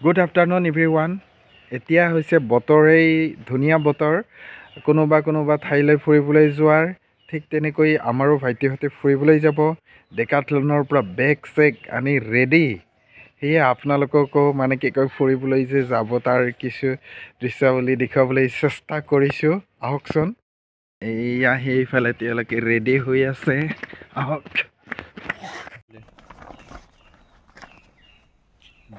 Good afternoon everyone. এতিয়া হৈছে বতৰেই ধুনীয়া বতৰ কোনোবা ঠাইলৈ ফুৰিবলৈ যোৱাৰ ঠিক তেনেকৈ আমাৰো ভাইটিহঁতে ফুৰিবলৈ যাব ডেকাথলনৰ পৰা বেগ চেক আনি ৰেডি সেয়ে আপোনালোককো মানে কি কয় ফুৰিবলৈ যে যাব তাৰ কিছু দৃশ্যাৱলী দেখাবলৈ চেষ্টা কৰিছোঁ আহকচোন এয়া সেইফালে তেওঁলোকে ৰেডি হৈ আছে আহক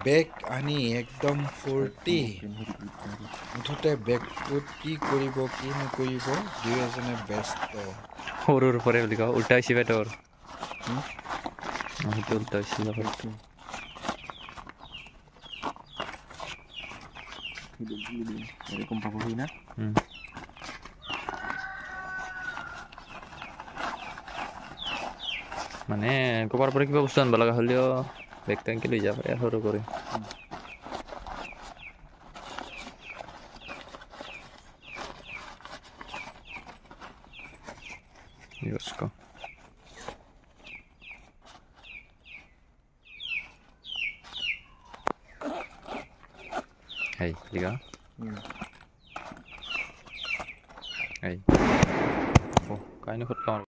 বেগ আনি একদম ফূৰ্তি মুঠতে বেগটোত কি কৰিব কি নকৰিব দুয়োজনে ব্যস্ত সৰুৰ পৰে বুলি কওঁ উল্টা হৈছে বেটৰ সেইটো উল্টা হৈছে মানে ক'ৰবাৰ পৰা কিবা বস্তু আনিব লগা হ'লেও বেগ টেংকি লৈ যাব পাৰে সৰু কৰি Yosko. Hey, liga. Hey. Oh, keine Vertrauen.